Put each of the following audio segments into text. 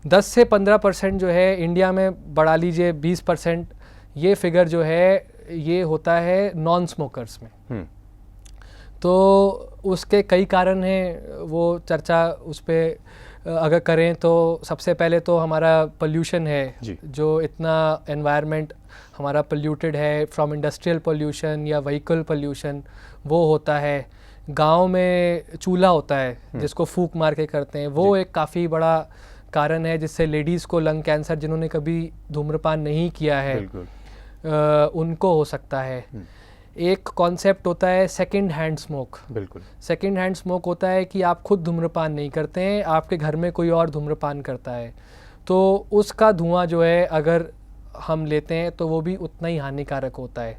10 से 15% जो है इंडिया में बढ़ा लीजिए 20%, ये फिगर जो है ये होता है नॉन स्मोकर्स में। तो उसके कई कारण हैं, वो चर्चा उस पर अगर करें तो सबसे पहले तो हमारा पोल्यूशन है जो इतना एनवायरनमेंट हमारा पोल्यूटेड है, फ्रॉम इंडस्ट्रियल पोल्यूशन या व्हीकल पोल्यूशन वो होता है। गांव में चूल्हा होता है जिसको फूंक मार के करते हैं, वो एक काफ़ी बड़ा कारण है जिससे लेडीज़ को लंग कैंसर, जिन्होंने कभी धूम्रपान नहीं किया है उनको हो सकता है। एक कॉन्सेप्ट होता है सेकंड हैंड स्मोक। बिल्कुल, सेकंड हैंड स्मोक होता है कि आप खुद धूम्रपान नहीं करते हैं, आपके घर में कोई और धूम्रपान करता है, तो उसका धुआं जो है अगर हम लेते हैं तो वो भी उतना ही हानिकारक होता है।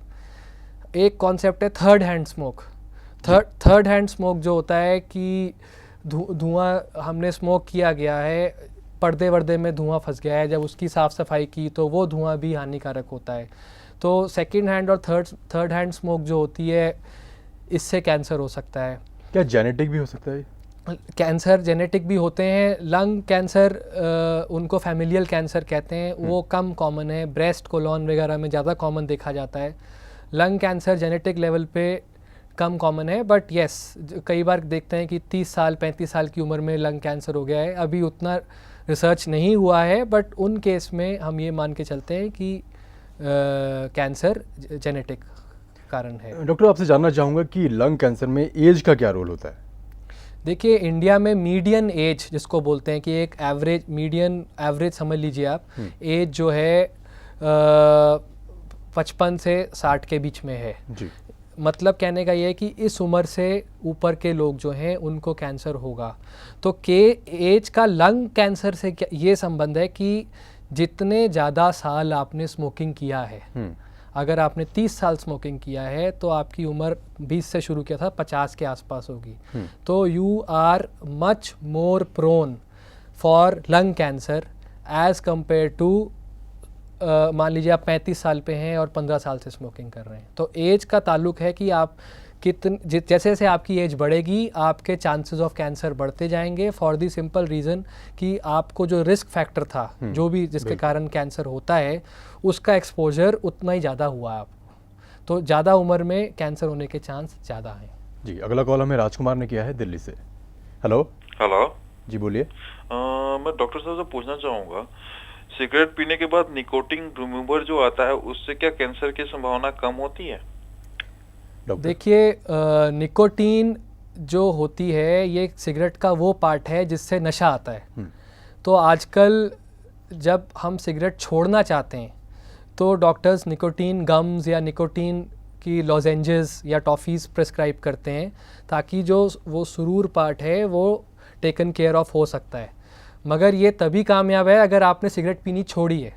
एक कॉन्सेप्ट है third hand smoke. Third hand smoke जो होता है कि धुआं हमने स्मोक किया गया है, पर्दे वर्दे में धुआं फंस गया है, जब उसकी साफ़ सफाई की तो वो धुआं भी हानिकारक होता है। तो सेकंड हैंड और थर्ड हैंड स्मोक जो होती है इससे कैंसर हो सकता है। क्या जेनेटिक भी हो सकता है? कैंसर जेनेटिक भी होते हैं। लंग कैंसर उनको फैमिलियल कैंसर कहते हैं, वो कम कॉमन है, ब्रेस्ट कोलोन वगैरह में ज़्यादा कॉमन देखा जाता है। लंग कैंसर जेनेटिक लेवल पे कम कॉमन है, बट येस कई बार देखते हैं कि 30 साल 35 साल की उम्र में लंग कैंसर हो गया है। अभी उतना रिसर्च नहीं हुआ है, बट उन केस में हम ये मान के चलते हैं कि कैंसर जेनेटिक कारण है। डॉक्टर आपसे जानना चाहूँगा कि लंग कैंसर में एज का क्या रोल होता है? देखिए इंडिया में मीडियन एज जिसको बोलते हैं कि एक एवरेज, मीडियन एवरेज समझ लीजिए आप, एज जो है 55 से 60 के बीच में है जी। मतलब कहने का ये है कि इस उम्र से ऊपर के लोग जो हैं उनको कैंसर होगा। तो के एज का लंग कैंसर से क्या ये संबंध है कि जितने ज़्यादा साल आपने स्मोकिंग किया है, अगर आपने 30 साल स्मोकिंग किया है तो आपकी उम्र 20 से शुरू किया था 50 के आसपास होगी, तो you are much more prone for lung cancer as compare to मान लीजिए आप 35 साल पे हैं और 15 साल से स्मोकिंग कर रहे हैं। तो एज का ताल्लुक है कि आप जैसे जैसे आपकी एज बढ़ेगी आपके चांसेस ऑफ कैंसर बढ़ते जाएंगे, फॉर दी सिंपल रीज़न कि आपको जो रिस्क फैक्टर था जो भी जिसके कारण कैंसर होता है उसका एक्सपोजर उतना ही ज़्यादा हुआ है आपको, तो ज़्यादा उम्र में कैंसर होने के चांस ज़्यादा हैं जी। अगला कॉल हमें राजकुमार ने किया है दिल्ली से। हेलो जी, बोलिए। मैं डॉक्टर साहब से पूछना चाहूँगा, सिगरेट पीने के बाद निकोटीन रिमूवर जो आता है उससे क्या कैंसर की संभावना कम होती है? देखिए निकोटीन जो होती है ये सिगरेट का वो पार्ट है जिससे नशा आता है। तो आजकल जब हम सिगरेट छोड़ना चाहते हैं तो डॉक्टर्स निकोटीन गम्स या निकोटीन की लॉजेंजेस या टॉफ़ीज़ प्रिस्क्राइब करते हैं ताकि जो वो सुरूर पार्ट है वो टेकन केयर ऑफ हो सकता है। मगर ये तभी कामयाब है अगर आपने सिगरेट पीनी छोड़ी है।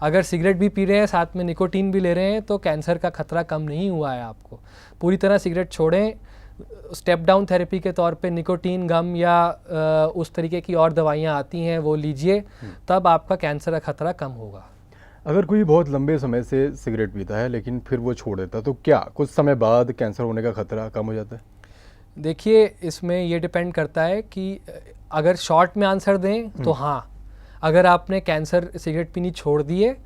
अगर सिगरेट भी पी रहे हैं साथ में निकोटीन भी ले रहे हैं तो कैंसर का खतरा कम नहीं हुआ है। आपको पूरी तरह सिगरेट छोड़ें, स्टेप डाउन थेरेपी के तौर पे निकोटीन गम या उस तरीके की और दवाइयाँ आती हैं वो लीजिए, तब आपका कैंसर का खतरा कम होगा। अगर कोई बहुत लंबे समय से सिगरेट पीता है लेकिन फिर वो छोड़ देता है तो क्या कुछ समय बाद कैंसर होने का खतरा कम हो जाता है? देखिए इसमें ये डिपेंड करता है कि अगर शॉर्ट में आंसर दें तो हाँ, अगर आपने कैंसर सिगरेट पीनी छोड़ दी है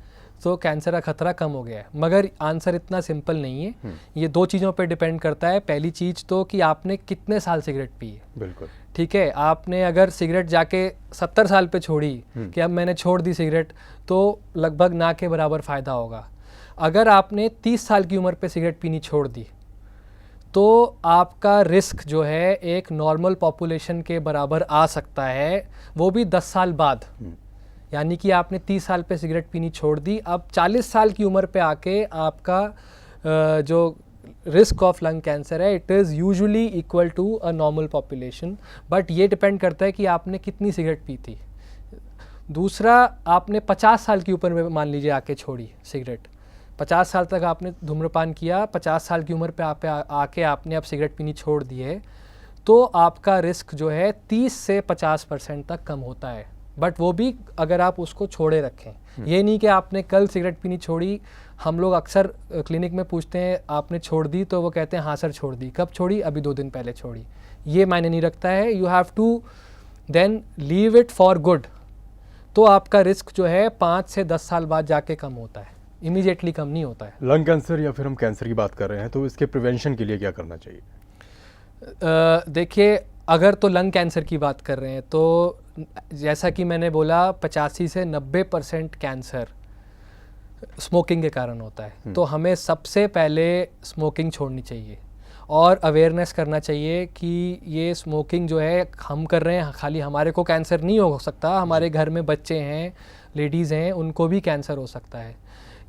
तो कैंसर का खतरा कम हो गया है। मगर आंसर इतना सिंपल नहीं है, ये दो चीज़ों पे डिपेंड करता है। पहली चीज़ तो कि आपने कितने साल सिगरेट पी है। बिल्कुल ठीक है, आपने अगर सिगरेट जाके 70 साल पे छोड़ी कि अब मैंने छोड़ दी सिगरेट, तो लगभग ना के बराबर फ़ायदा होगा। अगर आपने 30 साल की उम्र पे सिगरेट पीनी छोड़ दी तो आपका रिस्क जो है एक नॉर्मल पॉपुलेशन के बराबर आ सकता है, वो भी 10 साल बाद। यानी कि आपने 30 साल पे सिगरेट पीनी छोड़ दी, अब 40 साल की उम्र पे आके आपका जो रिस्क ऑफ लंग कैंसर है it is usually equal to a normal population, but ये डिपेंड करता है कि आपने कितनी सिगरेट पी थी। दूसरा, आपने 50 साल की उम्र में मान लीजिए आके छोड़ी सिगरेट, 50 साल तक आपने धूम्रपान किया, 50 साल की उम्र पे आके आपने अब सिगरेट पीनी छोड़ दी है, तो आपका रिस्क जो है 30 से 50% तक कम होता है। बट वो भी अगर आप उसको छोड़े रखें। ये नहीं कि आपने कल सिगरेट पीनी छोड़ी, हम लोग अक्सर क्लिनिक में पूछते हैं आपने छोड़ दी, तो वो कहते हैं हाँ सर छोड़ दी। कब छोड़ी? अभी 2 दिन पहले छोड़ी। ये मायने नहीं रखता है। You have to then leave it for good. तो आपका रिस्क जो है 5 से 10 साल बाद जाके कम होता है, इमीडिएटली कम नहीं होता है। लंग कैंसर या फिर हम कैंसर की बात कर रहे हैं तो इसके प्रिवेंशन के लिए क्या करना चाहिए? देखिए, अगर तो लंग कैंसर की बात कर रहे हैं तो जैसा कि मैंने बोला 85 से 90% कैंसर स्मोकिंग के कारण होता है। तो हमें सबसे पहले स्मोकिंग छोड़नी चाहिए और अवेयरनेस करना चाहिए कि ये स्मोकिंग जो है हम कर रहे हैं, खाली हमारे को कैंसर नहीं हो सकता, हमारे घर में बच्चे हैं, लेडीज़ हैं, उनको भी कैंसर हो सकता है।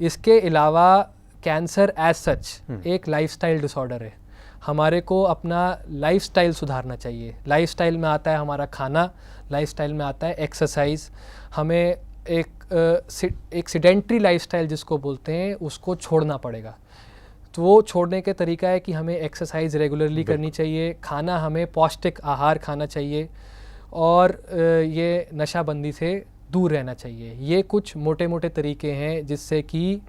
इसके अलावा कैंसर एज सच एक लाइफस्टाइल डिसऑर्डर है। हमारे को अपना लाइफस्टाइल सुधारना चाहिए। लाइफस्टाइल में आता है हमारा खाना, लाइफस्टाइल में आता है एक्सरसाइज। हमें एक सिडेंट्री लाइफस्टाइल जिसको बोलते हैं उसको छोड़ना पड़ेगा। तो वो छोड़ने के तरीका है कि हमें एक्सरसाइज रेगुलरली करनी चाहिए, खाना हमें पौष्टिक आहार खाना चाहिए और ये नशाबंदी से दूर रहना चाहिए। ये कुछ मोटे मोटे तरीके हैं जिससे कि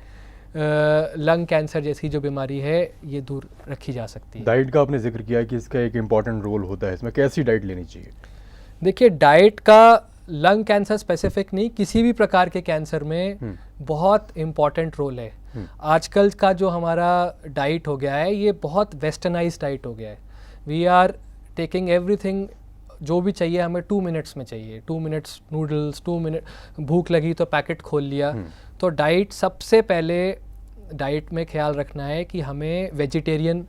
लंग कैंसर जैसी जो बीमारी है ये दूर रखी जा सकती है। डाइट का आपने जिक्र किया है कि इसका एक इम्पॉर्टेंट रोल होता है, इसमें कैसी डाइट लेनी चाहिए? देखिए, डाइट का लंग कैंसर स्पेसिफिक नहीं, किसी भी प्रकार के कैंसर में बहुत इम्पॉर्टेंट रोल है। आजकल का जो हमारा डाइट हो गया है ये बहुत वेस्टर्नाइज डाइट हो गया है। वी आर टेकिंग एवरीथिंग, जो भी चाहिए हमें 2 मिनट्स में चाहिए। 2 मिनट्स नूडल्स, 2 मिनट भूख लगी तो पैकेट खोल लिया। तो डाइट, सबसे पहले डाइट में ख्याल रखना है कि हमें वेजिटेरियन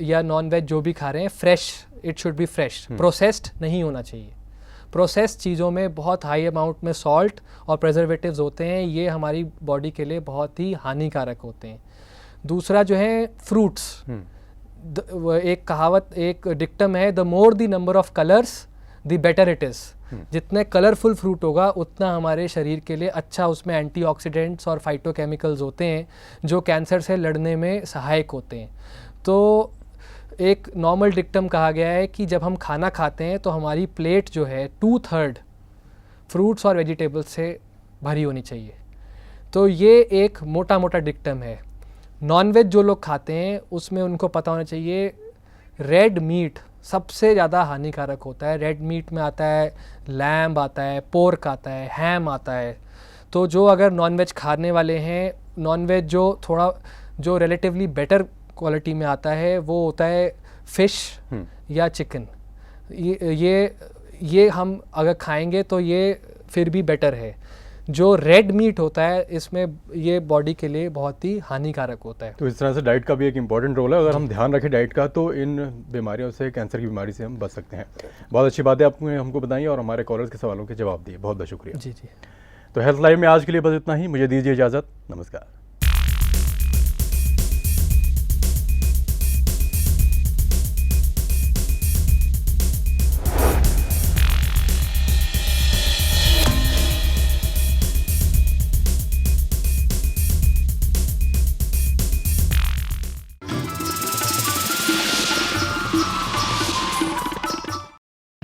या नॉन वेज जो भी खा रहे हैं fresh, it should be fresh, processed नहीं होना चाहिए। प्रोसेस्ड चीज़ों में बहुत हाई अमाउंट में सॉल्ट और प्रिजर्वेटिव्स होते हैं, ये हमारी बॉडी के लिए बहुत ही हानिकारक होते हैं। दूसरा जो है फ्रूट्स, एक कहावत, एक डिक्टम है, the more the number of colours the better it is. जितने कलरफुल फ्रूट होगा उतना हमारे शरीर के लिए अच्छा, उसमें एंटीऑक्सीडेंट्स और फाइटोकेमिकल्स होते हैं जो कैंसर से लड़ने में सहायक होते हैं। तो एक नॉर्मल डिक्टम कहा गया है कि जब हम खाना खाते हैं तो हमारी प्लेट जो है 2/3 फ्रूट्स और वेजिटेबल्स से भरी होनी चाहिए। तो ये एक मोटा मोटा डिक्टम है। नॉनवेज जो लोग खाते हैं उसमें उनको पता होना चाहिए रेड मीट सबसे ज़्यादा हानिकारक होता है। रेड मीट में आता है लैम्ब, आता है पोर्क, आता है हैम, आता है। तो जो अगर नॉनवेज खाने वाले हैं, नॉनवेज जो थोड़ा जो रिलेटिवली बेटर क्वालिटी में आता है वो होता है फिश या चिकन। ये हम अगर खाएंगे तो ये फिर भी बेटर है। जो रेड मीट होता है इसमें ये बॉडी के लिए बहुत ही हानिकारक होता है। तो इस तरह से डाइट का भी एक इम्पॉर्टेंट रोल है। अगर हम ध्यान रखें डाइट का तो इन बीमारियों से, कैंसर की बीमारी से हम बच सकते हैं। बहुत अच्छी बात है आपने हमको बताई और हमारे कॉलर्स के सवालों के जवाब दिए। बहुत बहुत शुक्रिया। जी। तो हेल्थ लाइव में आज के लिए बस इतना ही। मुझे दीजिए इजाज़त। नमस्कार।